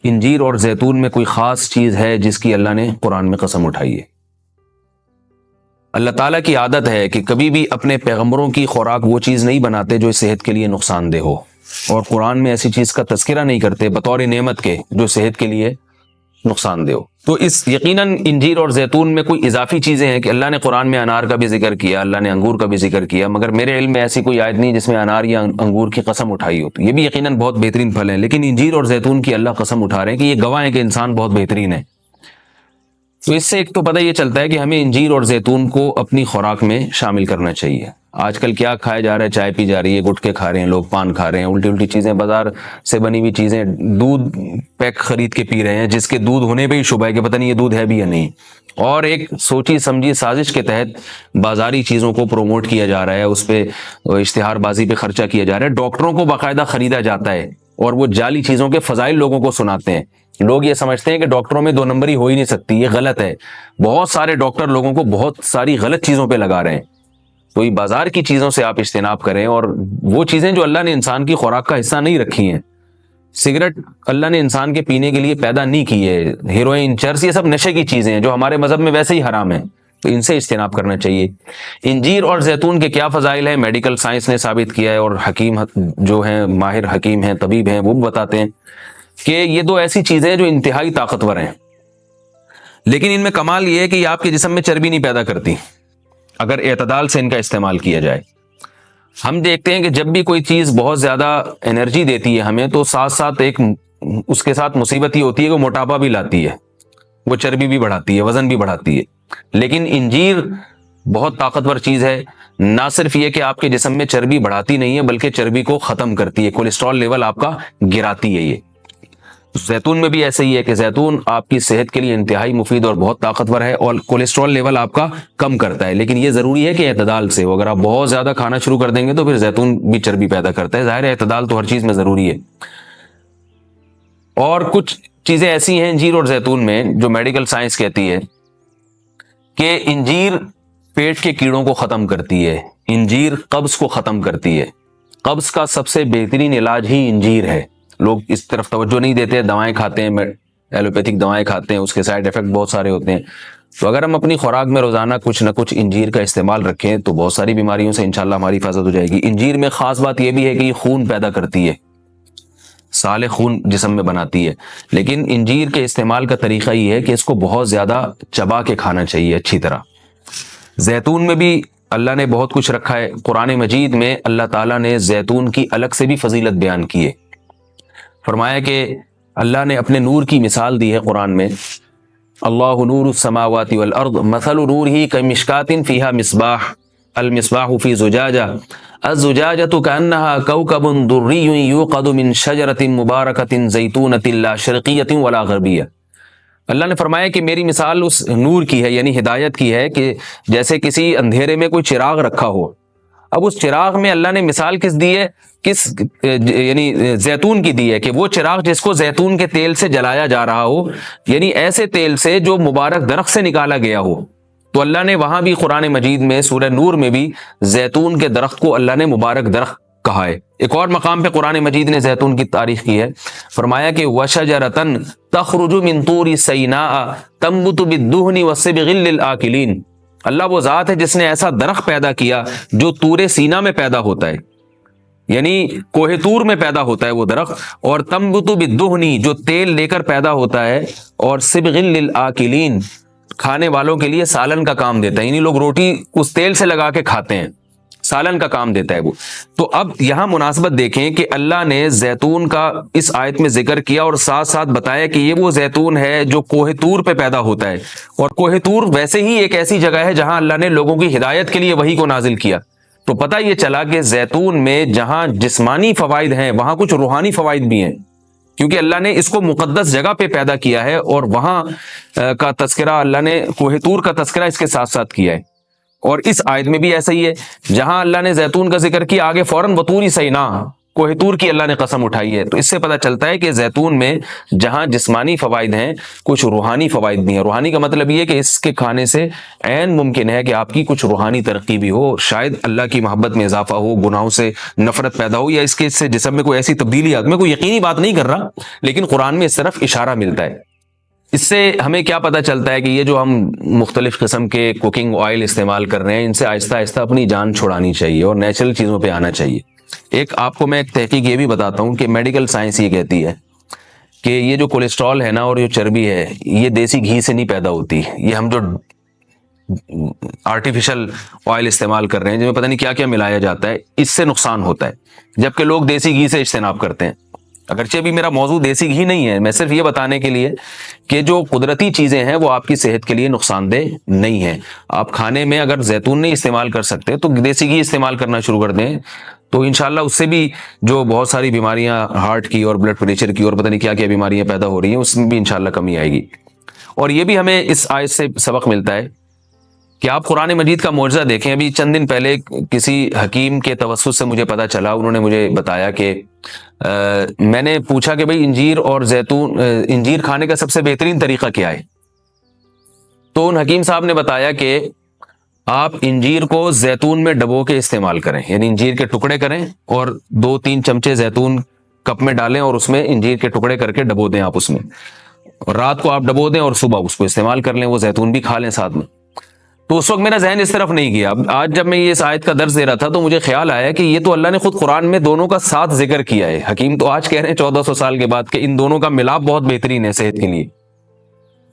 انجیر اور زیتون میں کوئی خاص چیز ہے جس کی اللہ نے قرآن میں قسم اٹھائی ہے؟ اللہ تعالیٰ کی عادت ہے کہ کبھی بھی اپنے پیغمبروں کی خوراک وہ چیز نہیں بناتے جو صحت کے لیے نقصان دہ ہو، اور قرآن میں ایسی چیز کا تذکرہ نہیں کرتے بطور نعمت کے جو صحت کے لیے نقصان دہ ہو۔ تو اس یقیناً انجیر اور زیتون میں کوئی اضافی چیزیں ہیں کہ اللہ نے قرآن میں انار کا بھی ذکر کیا، اللہ نے انگور کا بھی ذکر کیا، مگر میرے علم میں ایسی کوئی آیت نہیں جس میں انار یا انگور کی قسم اٹھائی ہو۔ تو یہ بھی یقیناً بہت بہترین پھل ہیں، لیکن انجیر اور زیتون کی اللہ قسم اٹھا رہے ہیں کہ یہ گواہ ہیں کہ انسان بہت بہترین ہے۔ تو اس سے ایک تو پتہ یہ چلتا ہے کہ ہمیں انجیر اور زیتون کو اپنی خوراک میں شامل کرنا چاہیے۔ آج کل کیا کھایا جا رہا ہے؟ چائے پی جا رہی ہے، گٹکے کھا رہے ہیں لوگ، پان کھا رہے ہیں، الٹی الٹی چیزیں، بازار سے بنی ہوئی چیزیں، دودھ پیک خرید کے پی رہے ہیں جس کے دودھ ہونے پہ ہی شبہ ہے کہ پتہ نہیں یہ دودھ ہے بھی یا نہیں، اور ایک سوچی سمجھی سازش کے تحت بازاری چیزوں کو پروموٹ کیا جا رہا ہے، اس پہ اشتہار بازی پہ خرچہ کیا جا رہا ہے، ڈاکٹروں کو باقاعدہ خریدا جاتا ہے اور وہ جعلی چیزوں کے فضائل لوگوں کو سناتے ہیں۔ لوگ یہ سمجھتے ہیں کہ ڈاکٹروں میں دو نمبری ہو ہی نہیں سکتی، یہ غلط ہے۔ بہت سارے ڈاکٹر لوگوں کو بہت ساری غلط چیزوں پہ لگا رہے ہیں۔ تو یہ بازار کی چیزوں سے آپ اجتناب کریں، اور وہ چیزیں جو اللہ نے انسان کی خوراک کا حصہ نہیں رکھی ہیں، سگریٹ اللہ نے انسان کے پینے کے لیے پیدا نہیں کی ہے، ہیروئن، چرس، یہ سب نشے کی چیزیں ہیں جو ہمارے مذہب میں ویسے ہی حرام ہیں، تو ان سے اجتناب کرنا چاہیے۔ انجیر اور زیتون کے کیا فضائل ہیں؟ میڈیکل سائنس نے ثابت کیا ہے، اور حکیم جو ہیں، ماہر حکیم ہیں، طبیب ہیں، وہ بھی بتاتے ہیں کہ یہ دو ایسی چیزیں ہیں جو انتہائی طاقتور ہیں، لیکن ان میں کمال یہ ہے کہ یہ آپ کے جسم میں چربی نہیں پیدا کرتی اگر اعتدال سے ان کا استعمال کیا جائے۔ ہم دیکھتے ہیں کہ جب بھی کوئی چیز بہت زیادہ انرجی دیتی ہے ہمیں، تو ساتھ ساتھ ایک اس کے ساتھ مصیبت یہ ہوتی ہے کہ موٹاپا بھی لاتی ہے، وہ چربی بھی بڑھاتی ہے، وزن بھی بڑھاتی ہے۔ لیکن انجیر بہت طاقتور چیز ہے، نہ صرف یہ کہ آپ کے جسم میں چربی بڑھاتی نہیں ہے بلکہ چربی کو ختم کرتی ہے، کولیسٹرول لیول آپ کا گراتی ہے۔ یہ زیتون میں بھی ایسے ہی ہے کہ زیتون آپ کی صحت کے لیے انتہائی مفید اور بہت طاقتور ہے، اور کولیسٹرول لیول آپ کا کم کرتا ہے، لیکن یہ ضروری ہے کہ اعتدال سے ہو۔ اگر آپ بہت زیادہ کھانا شروع کر دیں گے تو پھر زیتون بھی چربی پیدا کرتا ہے، ظاہر ہے اعتدال تو ہر چیز میں ضروری ہے۔ اور کچھ چیزیں ایسی ہیں انجیر اور زیتون میں جو میڈیکل سائنس کہتی ہے کہ انجیر پیٹ کے کیڑوں کو ختم کرتی ہے، انجیر قبض کو ختم کرتی ہے، قبض کا سب سے بہترین علاج ہی انجیر ہے۔ لوگ اس طرف توجہ نہیں دیتے، دوائیں کھاتے ہیں، ایلوپیتھک دوائیں کھاتے ہیں، اس کے سائیڈ ایفیکٹ بہت سارے ہوتے ہیں۔ تو اگر ہم اپنی خوراک میں روزانہ کچھ نہ کچھ انجیر کا استعمال رکھیں تو بہت ساری بیماریوں سے انشاءاللہ ہماری حفاظت ہو جائے گی۔ انجیر میں خاص بات یہ بھی ہے کہ یہ خون پیدا کرتی ہے، سالے خون جسم میں بناتی ہے، لیکن انجیر کے استعمال کا طریقہ یہ ہے کہ اس کو بہت زیادہ چبا کے کھانا چاہیے اچھی طرح۔ زیتون میں بھی اللہ نے بہت کچھ رکھا ہے، قرآن مجید میں اللہ تعالیٰ نے زیتون کی الگ سے بھی فضیلت بیان کی ہے۔ فرمایا کہ اللہ نے اپنے نور کی مثال دی ہے قرآن میں، اللہ نور السماوات والارض مثل نورہ کمشکاۃ فیہا مصباح المصباح فی زجاجہ الزجاجۃ کأنہا کوکب دری یوقد من شجرۃ مبارکۃ زیتونۃ لا شرقیۃ ولا غربیہ۔ اللہ نے فرمایا کہ میری مثال اس نور کی ہے، یعنی ہدایت کی ہے، کہ جیسے کسی اندھیرے میں کوئی چراغ رکھا ہو۔ اب اس چراغ میں اللہ نے مثال کس دی ہے؟ یعنی زیتون کی دی ہے، کہ وہ چراغ جس کو زیتون کے تیل سے جلایا جا رہا ہو، یعنی ایسے تیل سے جو مبارک درخت سے نکالا گیا ہو۔ تو اللہ نے وہاں بھی قرآن مجید میں سورہ نور میں بھی زیتون کے درخت کو اللہ نے مبارک درخت کہا ہے۔ ایک اور مقام پہ قرآن مجید نے زیتون کی تعریف کی ہے، فرمایا کہ وَشَجَرَةً تَخْرُجُ مِن طُورِ سَيْنَاءَ تَنبُتُ بِالدُّهْنِ وَالصِّبْغِ لِلْآكِلِينَ۔ اللہ وہ ذات ہے جس نے ایسا درخت پیدا کیا جو طور سینا میں پیدا ہوتا ہے، یعنی کوہ طور میں پیدا ہوتا ہے وہ درخت، اور تنبت بالدہن جو تیل لے کر پیدا ہوتا ہے، اور صبغ للآکلین کھانے والوں کے لیے سالن کا کام دیتا ہے، یعنی لوگ روٹی اس تیل سے لگا کے کھاتے ہیں، سالن کا کام دیتا ہے وہ۔ تو اب یہاں مناسبت دیکھیں کہ اللہ نے زیتون کا اس آیت میں ذکر کیا اور ساتھ ساتھ بتایا کہ یہ وہ زیتون ہے جو کوہ طور پہ پیدا ہوتا ہے، اور کوہ طور ویسے ہی ایک ایسی جگہ ہے جہاں اللہ نے لوگوں کی ہدایت کے لیے وحی کو نازل کیا۔ تو پتہ یہ چلا کہ زیتون میں جہاں جسمانی فوائد ہیں وہاں کچھ روحانی فوائد بھی ہیں، کیونکہ اللہ نے اس کو مقدس جگہ پہ پیدا کیا ہے، اور وہاں کا تذکرہ اللہ نے کوہ طور کا تذکرہ اس کے ساتھ ساتھ کیا ہے۔ اور اس آیت میں بھی ایسا ہی ہے، جہاں اللہ نے زیتون کا ذکر کیا آگے فوراً وطور سینا، کوہ طور کی اللہ نے قسم اٹھائی ہے۔ تو اس سے پتہ چلتا ہے کہ زیتون میں جہاں جسمانی فوائد ہیں، کچھ روحانی فوائد بھی ہیں۔ روحانی کا مطلب یہ ہے کہ اس کے کھانے سے عین ممکن ہے کہ آپ کی کچھ روحانی ترقی بھی ہو، شاید اللہ کی محبت میں اضافہ ہو، گناہوں سے نفرت پیدا ہو، یا اس کے سے جسم میں کوئی ایسی تبدیلی آتی۔ میں کوئی یقینی بات نہیں کر رہا، لیکن قرآن میں اس طرف اشارہ ملتا ہے۔ اس سے ہمیں کیا پتہ چلتا ہے کہ یہ جو ہم مختلف قسم کے کوکنگ آئل استعمال کر رہے ہیں، ان سے آہستہ آہستہ اپنی جان چھڑانی چاہیے اور نیچرل چیزوں پہ آنا چاہیے۔ ایک آپ کو میں ایک تحقیق یہ بھی بتاتا ہوں کہ میڈیکل سائنس یہ کہتی ہے کہ یہ جو کولیسٹرول ہے نا اور جو چربی ہے، یہ دیسی گھی سے نہیں پیدا ہوتی، یہ ہم جو آرٹیفیشل آئل استعمال کر رہے ہیں جن میں پتہ نہیں کیا کیا ملایا جاتا ہے، اس سے نقصان ہوتا ہے، جبکہ لوگ دیسی گھی سے اجتناب کرتے ہیں۔ اگرچہ بھی میرا موضوع دیسی گھی نہیں ہے، میں صرف یہ بتانے کے لیے کہ جو قدرتی چیزیں ہیں وہ آپ کی صحت کے لیے نقصان دہ نہیں ہیں۔ آپ کھانے میں اگر زیتون نہیں استعمال کر سکتے تو دیسی گھی استعمال کرنا شروع کر دیں، تو انشاءاللہ اس سے بھی جو بہت ساری بیماریاں ہارٹ کی اور بلڈ پریشر کی اور پتہ نہیں کیا کیا بیماریاں پیدا ہو رہی ہیں، اس میں بھی انشاءاللہ کمی آئے گی۔ اور یہ بھی ہمیں اس آیت سے سبق ملتا ہے کہ آپ قرآن مجید کا معجزہ دیکھیں۔ ابھی چند دن پہلے کسی حکیم کے توسط سے مجھے پتا چلا، انہوں نے مجھے بتایا کہ میں نے پوچھا کہ بھئی انجیر اور زیتون، انجیر کھانے کا سب سے بہترین طریقہ کیا ہے؟ تو ان حکیم صاحب نے بتایا کہ آپ انجیر کو زیتون میں ڈبو کے استعمال کریں، یعنی انجیر کے ٹکڑے کریں اور 2-3 چمچے زیتون کپ میں ڈالیں اور اس میں انجیر کے ٹکڑے کر کے ڈبو دیں آپ اس میں، اور رات کو آپ ڈبو دیں اور صبح اس کو استعمال کر لیں، وہ زیتون بھی کھا لیں ساتھ میں۔ تو اس وقت میرا ذہن اس طرف نہیں گیا۔ آج جب میں یہ اس آیت کا درس دے رہا تھا تو مجھے خیال آیا کہ یہ تو اللہ نے خود قرآن میں دونوں کا ساتھ ذکر کیا ہے۔ حکیم تو آج کہہ رہے ہیں 1400 سال کے بعد کہ ان دونوں کا ملاپ بہت بہترین ہے صحت کے لیے،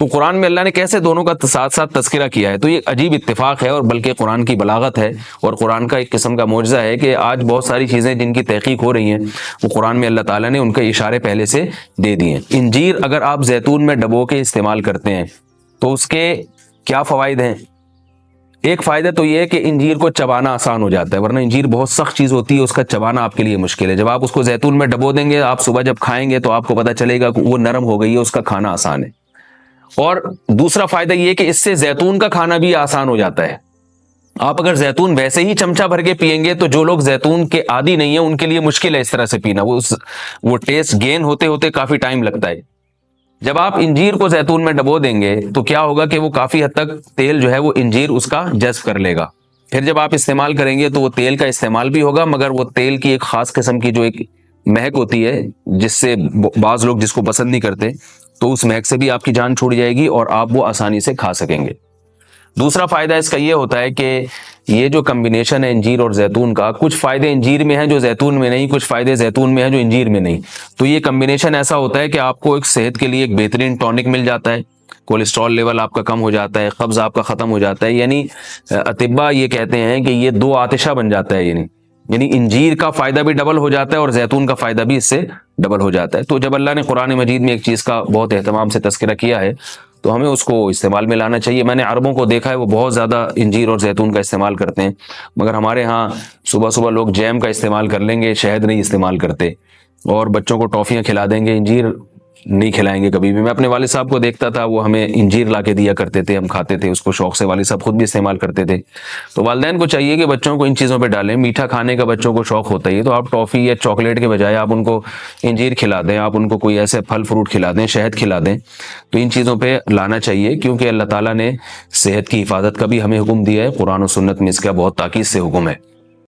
تو قرآن میں اللہ نے کیسے دونوں کا ساتھ ساتھ تذکرہ کیا ہے؟ تو یہ عجیب اتفاق ہے، اور بلکہ قرآن کی بلاغت ہے اور قرآن کا ایک قسم کا معجزہ ہے کہ آج بہت ساری چیزیں جن کی تحقیق ہو رہی ہیں وہ قرآن میں اللہ تعالیٰ نے ان کے اشارے پہلے سے دے دیے ہیں۔ انجیر اگر آپ زیتون میں ڈبو کے استعمال کرتے ہیں تو اس کے کیا فوائد ہیں؟ ایک فائدہ تو یہ ہے کہ انجیر کو چبانا آسان ہو جاتا ہے، ورنہ انجیر بہت سخت چیز ہوتی ہے، اس کا چبانا آپ کے لیے مشکل ہے۔ جب آپ اس کو زیتون میں ڈبو دیں گے، آپ صبح جب کھائیں گے تو آپ کو پتہ چلے گا کہ وہ نرم ہو گئی ہے، اس کا کھانا آسان ہے۔ اور دوسرا فائدہ یہ کہ اس سے زیتون کا کھانا بھی آسان ہو جاتا ہے۔ آپ اگر زیتون ویسے ہی چمچہ بھر کے پیئیں گے تو جو لوگ زیتون کے عادی نہیں ہیں ان کے لیے مشکل ہے اس طرح سے پینا، وہ ٹیسٹ گین ہوتے ہوتے کافی ٹائم لگتا ہے۔ جب آپ انجیر کو زیتون میں ڈبو دیں گے تو کیا ہوگا کہ وہ کافی حد تک تیل جو ہے وہ انجیر اس کا جذب کر لے گا، پھر جب آپ استعمال کریں گے تو وہ تیل کا استعمال بھی ہوگا، مگر وہ تیل کی ایک خاص قسم کی جو ایک مہک ہوتی ہے جس سے بعض لوگ جس کو پسند نہیں کرتے، تو اس مہک سے بھی آپ کی جان چھوٹ جائے گی اور آپ وہ آسانی سے کھا سکیں گے۔ دوسرا فائدہ اس کا یہ ہوتا ہے کہ یہ جو کمبینیشن ہے انجیر اور زیتون کا، کچھ فائدے انجیر میں ہیں جو زیتون میں نہیں، کچھ فائدے زیتون میں ہیں جو انجیر میں نہیں، تو یہ کمبینیشن ایسا ہوتا ہے کہ آپ کو ایک صحت کے لیے ایک بہترین ٹونک مل جاتا ہے، کولیسٹرول لیول آپ کا کم ہو جاتا ہے، قبض آپ کا ختم ہو جاتا ہے، یعنی اطباء یہ کہتے ہیں کہ یہ 2 آتشہ بن جاتا ہے، یعنی انجیر کا فائدہ بھی ڈبل ہو جاتا ہے اور زیتون کا فائدہ بھی اس سے ڈبل ہو جاتا ہے۔ تو جب اللہ نے قرآن مجید میں ایک چیز کا بہت اہتمام سے تذکرہ کیا ہے تو ہمیں اس کو استعمال میں لانا چاہیے۔ میں نے عربوں کو دیکھا ہے وہ بہت زیادہ انجیر اور زیتون کا استعمال کرتے ہیں، مگر ہمارے ہاں صبح صبح لوگ جیم کا استعمال کر لیں گے، شہد نہیں استعمال کرتے، اور بچوں کو ٹافیاں کھلا دیں گے، انجیر نہیں کھلائیں گے کبھی بھی۔ میں اپنے والد صاحب کو دیکھتا تھا، وہ ہمیں انجیر لا کے دیا کرتے تھے، ہم کھاتے تھے اس کو شوق سے، والد صاحب خود بھی استعمال کرتے تھے۔ تو والدین کو چاہیے کہ بچوں کو ان چیزوں پہ ڈالیں، میٹھا کھانے کا بچوں کو شوق ہوتا ہے تو آپ ٹافی یا چاکلیٹ کے بجائے آپ ان کو انجیر کھلا دیں، آپ ان کو کوئی ایسے پھل فروٹ کھلا دیں، شہد کھلا دیں، تو ان چیزوں پہ لانا چاہیے، کیونکہ اللہ تعالیٰ نے صحت کی حفاظت کا بھی ہمیں حکم دیا ہے، قرآن و سنت میں اس کا بہت تاکید سے حکم ہے۔